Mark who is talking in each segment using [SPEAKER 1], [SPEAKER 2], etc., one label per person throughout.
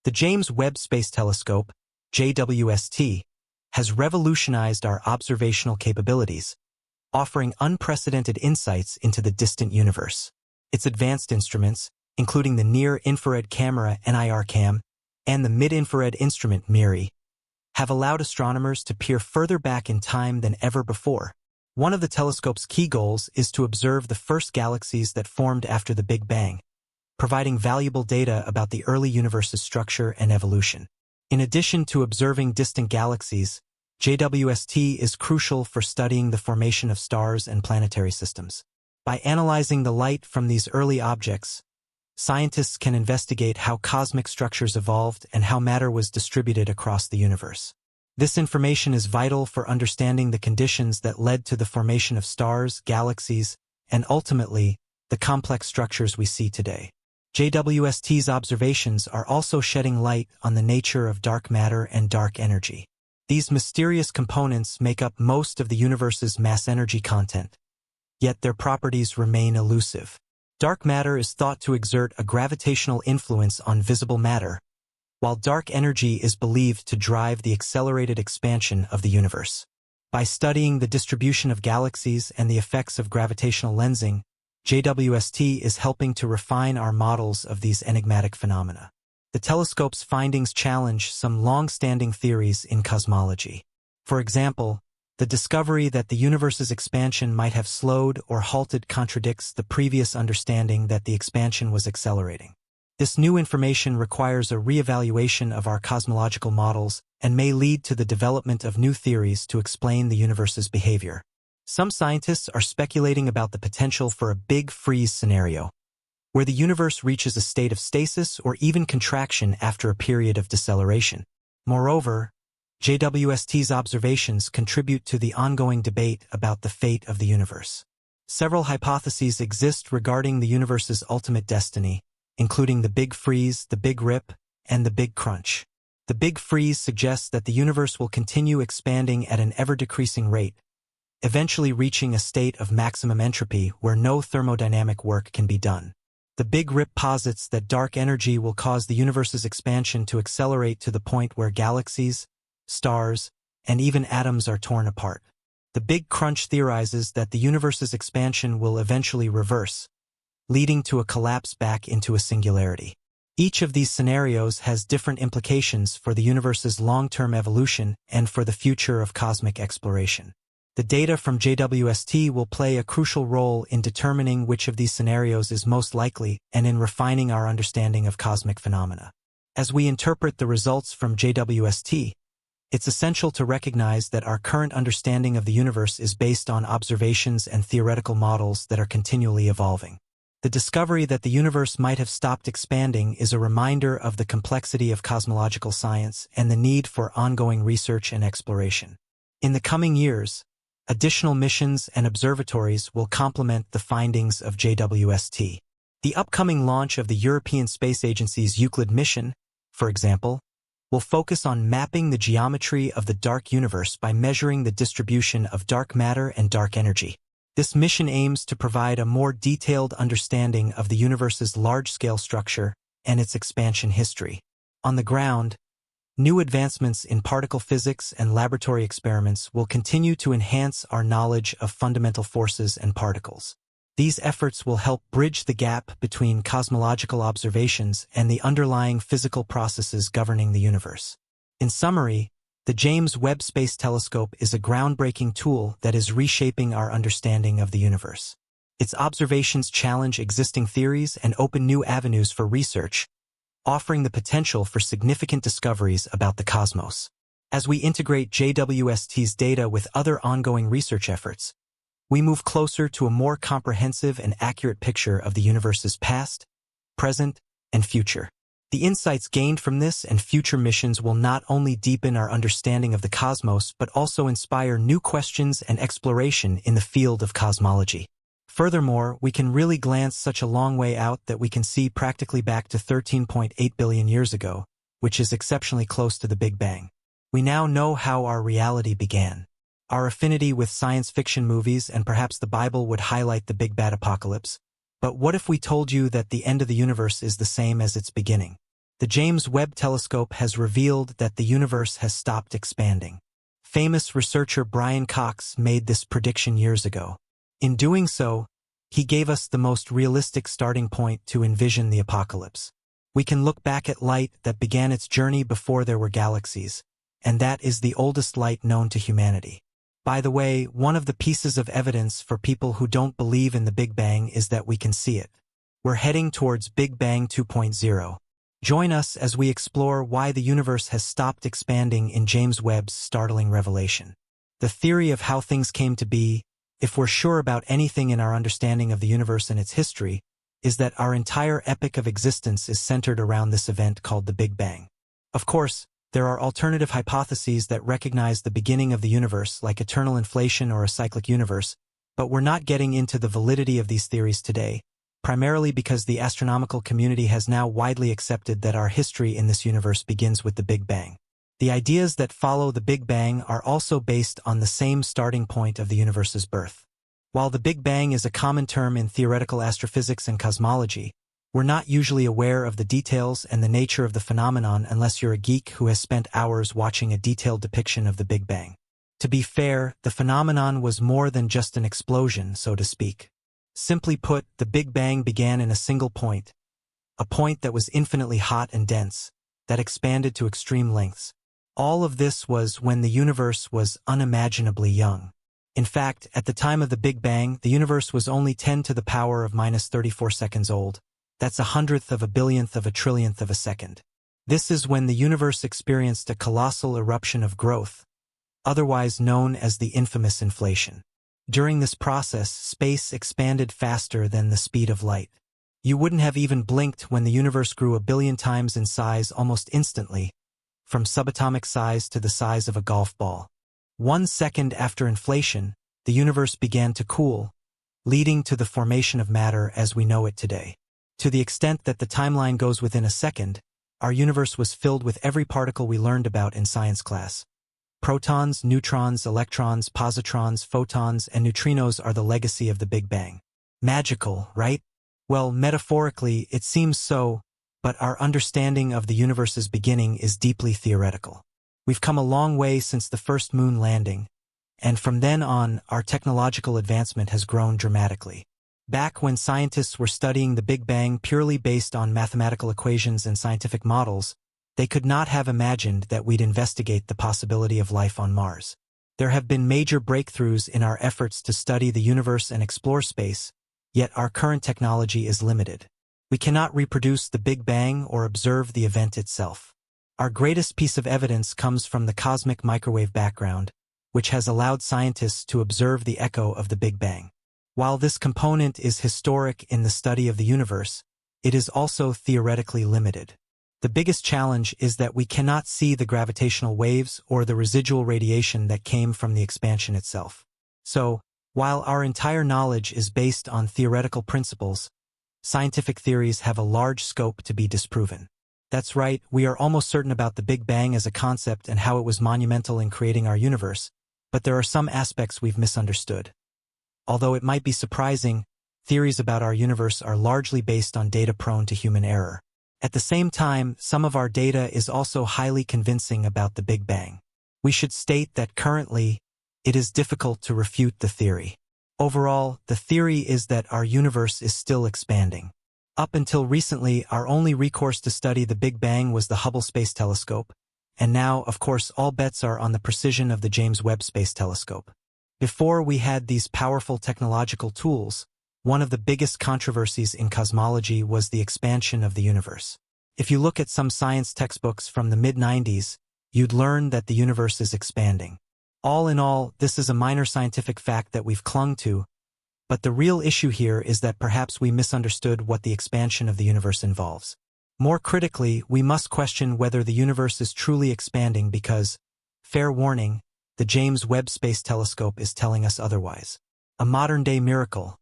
[SPEAKER 1] The James Webb Space Telescope, JWST, has revolutionized our observational capabilities, offering unprecedented insights into the distant universe. Its advanced instruments, including the near-infrared camera NIRCam and the mid-infrared instrument MIRI, have allowed astronomers to peer further back in time than ever before. One of the telescope's key goals is to observe the first galaxies that formed after the Big Bang, providing valuable data about the early universe's structure and evolution. In addition to observing distant galaxies, JWST is crucial for studying the formation of stars and planetary systems. By analyzing the light from these early objects, scientists can investigate how cosmic structures evolved and how matter was distributed across the universe. This information is vital for understanding the conditions that led to the formation of stars, galaxies, and ultimately, the complex structures we see today. JWST's observations are also shedding light on the nature of dark matter and dark energy. These mysterious components make up most of the universe's mass-energy content, yet their properties remain elusive. Dark matter is thought to exert a gravitational influence on visible matter, while dark energy is believed to drive the accelerated expansion of the universe. By studying the distribution of galaxies and the effects of gravitational lensing, JWST is helping to refine our models of these enigmatic phenomena. The telescope's findings challenge some long-standing theories in cosmology. For example, the discovery that the universe's expansion might have slowed or halted contradicts the previous understanding that the expansion was accelerating. This new information requires a re-evaluation of our cosmological models and may lead to the development of new theories to explain the universe's behavior. Some scientists are speculating about the potential for a big freeze scenario, where the universe reaches a state of stasis or even contraction after a period of deceleration. Moreover, JWST's observations contribute to the ongoing debate about the fate of the universe. Several hypotheses exist regarding the universe's ultimate destiny, including the Big Freeze, the Big Rip, and the Big Crunch. The Big Freeze suggests that the universe will continue expanding at an ever-decreasing rate, eventually reaching a state of maximum entropy where no thermodynamic work can be done. The Big Rip posits that dark energy will cause the universe's expansion to accelerate to the point where galaxies, stars, and even atoms are torn apart. The Big Crunch theorizes that the universe's expansion will eventually reverse, leading to a collapse back into a singularity. Each of these scenarios has different implications for the universe's long-term evolution and for the future of cosmic exploration. The data from JWST will play a crucial role in determining which of these scenarios is most likely and in refining our understanding of cosmic phenomena. As we interpret the results from JWST, it's essential to recognize that our current understanding of the universe is based on observations and theoretical models that are continually evolving. The discovery that the universe might have stopped expanding is a reminder of the complexity of cosmological science and the need for ongoing research and exploration. In the coming years, additional missions and observatories will complement the findings of JWST. The upcoming launch of the European Space Agency's Euclid mission, for example, will focus on mapping the geometry of the dark universe by measuring the distribution of dark matter and dark energy. This mission aims to provide a more detailed understanding of the universe's large-scale structure and its expansion history. On the ground, new advancements in particle physics and laboratory experiments will continue to enhance our knowledge of fundamental forces and particles. These efforts will help bridge the gap between cosmological observations and the underlying physical processes governing the universe. In summary, the James Webb Space Telescope is a groundbreaking tool that is reshaping our understanding of the universe. Its observations challenge existing theories and open new avenues for research, offering the potential for significant discoveries about the cosmos. As we integrate JWST's data with other ongoing research efforts, we move closer to a more comprehensive and accurate picture of the universe's past, present, and future. The insights gained from this and future missions will not only deepen our understanding of the cosmos but also inspire new questions and exploration in the field of cosmology. Furthermore, we can really glance such a long way out that we can see practically back to 13.8 billion years ago, which is exceptionally close to the Big Bang. We now know how our reality began. Our affinity with science fiction movies and perhaps the Bible would highlight the Big Bad Apocalypse. But what if we told you that the end of the universe is the same as its beginning? The James Webb Telescope has revealed that the universe has stopped expanding. Famous researcher Brian Cox made this prediction years ago. In doing so, he gave us the most realistic starting point to envision the apocalypse. We can look back at light that began its journey before there were galaxies, and that is the oldest light known to humanity. By the way, one of the pieces of evidence for people who don't believe in the Big Bang is that we can see it. We're heading towards Big Bang 2.0. Join us as we explore why the universe has stopped expanding in James Webb's startling revelation. The theory of how things came to be, if we're sure about anything in our understanding of the universe and its history, is that our entire epic of existence is centered around this event called the Big Bang. Of course, there are alternative hypotheses that recognize the beginning of the universe, like eternal inflation or a cyclic universe, but we're not getting into the validity of these theories today, primarily because the astronomical community has now widely accepted that our history in this universe begins with the Big Bang. The ideas that follow the Big Bang are also based on the same starting point of the universe's birth. While the Big Bang is a common term in theoretical astrophysics and cosmology, we're not usually aware of the details and the nature of the phenomenon unless you're a geek who has spent hours watching a detailed depiction of the Big Bang. To be fair, the phenomenon was more than just an explosion, so to speak. Simply put, the Big Bang began in a single point, a point that was infinitely hot and dense, that expanded to extreme lengths. All of this was when the universe was unimaginably young. In fact, at the time of the Big Bang, the universe was only 10 to the power of minus 34 seconds old. That's 100th of a billionth of a trillionth of a second. This is when the universe experienced a colossal eruption of growth, otherwise known as the infamous inflation. During this process, space expanded faster than the speed of light. You wouldn't have even blinked when the universe grew 1 billion times in size almost instantly, from subatomic size to the size of a golf ball. 1 second after inflation, the universe began to cool, leading to the formation of matter as we know it today. To the extent that the timeline goes within a second, our universe was filled with every particle we learned about in science class. Protons, neutrons, electrons, positrons, photons, and neutrinos are the legacy of the Big Bang. Magical, right? Well, metaphorically, it seems so, but our understanding of the universe's beginning is deeply theoretical. We've come a long way since the first moon landing, and from then on, our technological advancement has grown dramatically. Back when scientists were studying the Big Bang purely based on mathematical equations and scientific models, they could not have imagined that we'd investigate the possibility of life on Mars. There have been major breakthroughs in our efforts to study the universe and explore space, yet our current technology is limited. We cannot reproduce the Big Bang or observe the event itself. Our greatest piece of evidence comes from the cosmic microwave background, which has allowed scientists to observe the echo of the Big Bang. While this component is historic in the study of the universe, it is also theoretically limited. The biggest challenge is that we cannot see the gravitational waves or the residual radiation that came from the expansion itself. So, while our entire knowledge is based on theoretical principles, scientific theories have a large scope to be disproven. That's right, we are almost certain about the Big Bang as a concept and how it was monumental in creating our universe, but there are some aspects we've misunderstood. Although it might be surprising, theories about our universe are largely based on data prone to human error. At the same time, some of our data is also highly convincing about the Big Bang. We should state that currently, it is difficult to refute the theory. Overall, the theory is that our universe is still expanding. Up until recently, our only recourse to study the Big Bang was the Hubble Space Telescope, and now, of course, all bets are on the precision of the James Webb Space Telescope. Before we had these powerful technological tools, one of the biggest controversies in cosmology was the expansion of the universe. If you look at some science textbooks from the mid-90s, you'd learn that the universe is expanding. All in all, this is a minor scientific fact that we've clung to, but the real issue here is that perhaps we misunderstood what the expansion of the universe involves. More critically, we must question whether the universe is truly expanding because, fair warning, the James Webb Space Telescope is telling us otherwise. A modern-day miracle.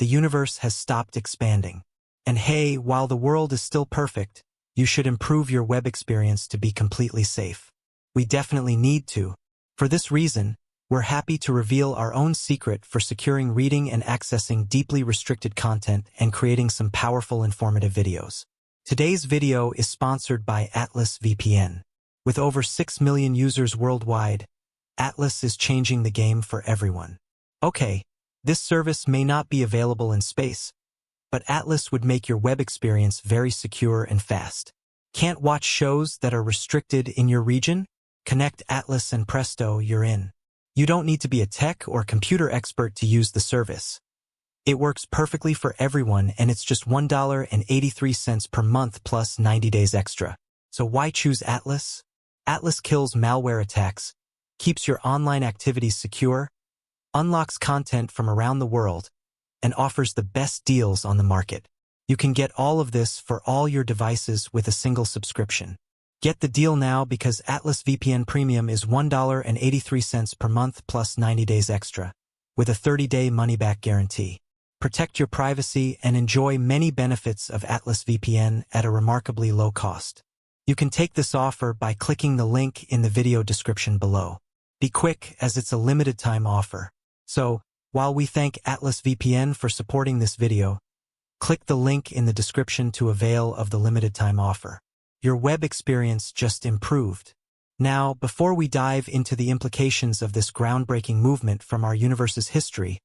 [SPEAKER 1] The universe has stopped expanding. And hey, while the world is still perfect, you should improve your web experience to be completely safe. We definitely need to. For this reason, we're happy to reveal our own secret for securing reading and accessing deeply restricted content and creating some powerful informative videos. Today's video is sponsored by Atlas VPN. With over 6 million users worldwide, Atlas is changing the game for everyone. Okay, this service may not be available in space, but Atlas would make your web experience very secure and fast. Can't watch shows that are restricted in your region? Connect Atlas and presto, you're in. You don't need to be a tech or computer expert to use the service. It works perfectly for everyone, and it's just $1.83 per month plus 90 days extra. So why choose Atlas? Atlas kills malware attacks, keeps your online activities secure, unlocks content from around the world, and offers the best deals on the market. You can get all of this for all your devices with a single subscription. Get the deal now because Atlas VPN Premium is $1.83 per month plus 90 days extra, with a 30-day money-back guarantee. Protect your privacy and enjoy many benefits of Atlas VPN at a remarkably low cost. You can take this offer by clicking the link in the video description below. Be quick, as it's a limited-time offer. So, while we thank Atlas VPN for supporting this video, click the link in the description to avail of the limited-time offer. Your web experience just improved. Now, before we dive into the implications of this groundbreaking movement from our universe's history,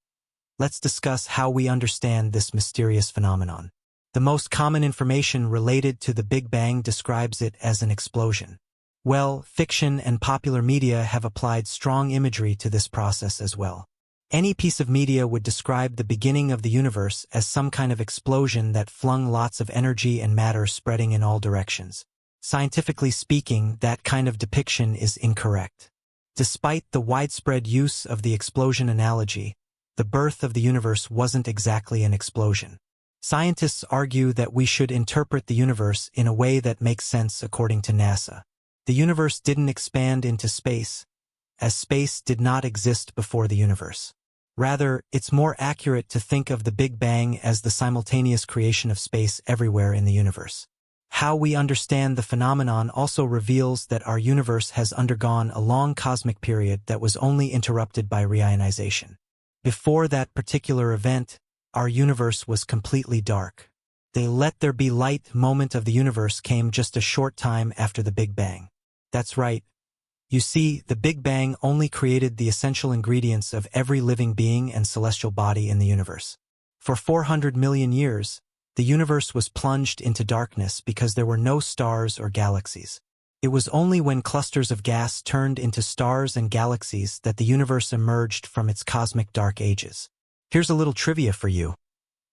[SPEAKER 1] let's discuss how we understand this mysterious phenomenon. The most common information related to the Big Bang describes it as an explosion. Well, fiction and popular media have applied strong imagery to this process as well. Any piece of media would describe the beginning of the universe as some kind of explosion that flung lots of energy and matter spreading in all directions. Scientifically speaking, that kind of depiction is incorrect. Despite the widespread use of the explosion analogy, the birth of the universe wasn't exactly an explosion. Scientists argue that we should interpret the universe in a way that makes sense according to NASA. The universe didn't expand into space, as space did not exist before the universe. Rather, it's more accurate to think of the Big Bang as the simultaneous creation of space everywhere in the universe. How we understand the phenomenon also reveals that our universe has undergone a long cosmic period that was only interrupted by reionization. Before that particular event, our universe was completely dark. The "let there be light" moment of the universe came just a short time after the Big Bang. That's right. You see, the Big Bang only created the essential ingredients of every living being and celestial body in the universe. For 400 million years, the universe was plunged into darkness because there were no stars or galaxies. It was only when clusters of gas turned into stars and galaxies that the universe emerged from its cosmic dark ages. Here's a little trivia for you.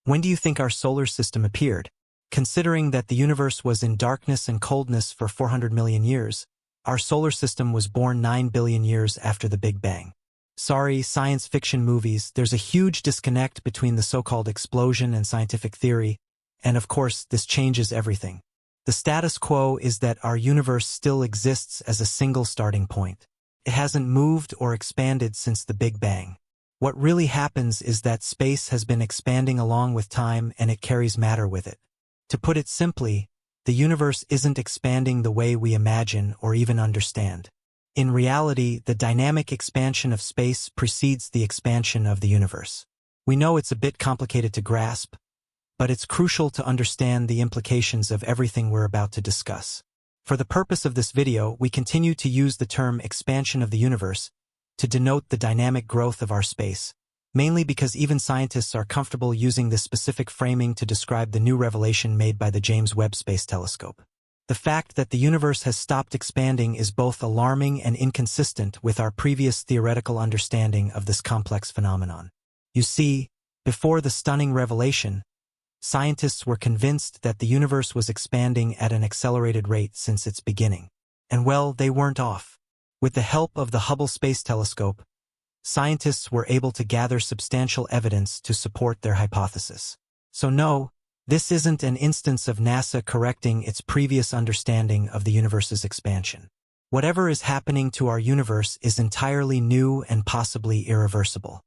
[SPEAKER 1] When do you think our solar system appeared? Considering that the universe was in darkness and coldness for 400 million years, our solar system was born 9 billion years after the Big Bang. Sorry, science fiction movies, there's a huge disconnect between the so-called explosion and scientific theory, and of course, this changes everything. The status quo is that our universe still exists as a single starting point. It hasn't moved or expanded since the Big Bang. What really happens is that space has been expanding along with time, and it carries matter with it. To put it simply, the universe isn't expanding the way we imagine or even understand. In reality, the dynamic expansion of space precedes the expansion of the universe. We know it's a bit complicated to grasp, but it's crucial to understand the implications of everything we're about to discuss. For the purpose of this video, we continue to use the term expansion of the universe to denote the dynamic growth of our space, mainly because even scientists are comfortable using this specific framing to describe the new revelation made by the James Webb Space Telescope. The fact that the universe has stopped expanding is both alarming and inconsistent with our previous theoretical understanding of this complex phenomenon. You see, before the stunning revelation, scientists were convinced that the universe was expanding at an accelerated rate since its beginning. And well, they weren't off. With the help of the Hubble Space Telescope, scientists were able to gather substantial evidence to support their hypothesis. So no, this isn't an instance of NASA correcting its previous understanding of the universe's expansion. Whatever is happening to our universe is entirely new and possibly irreversible.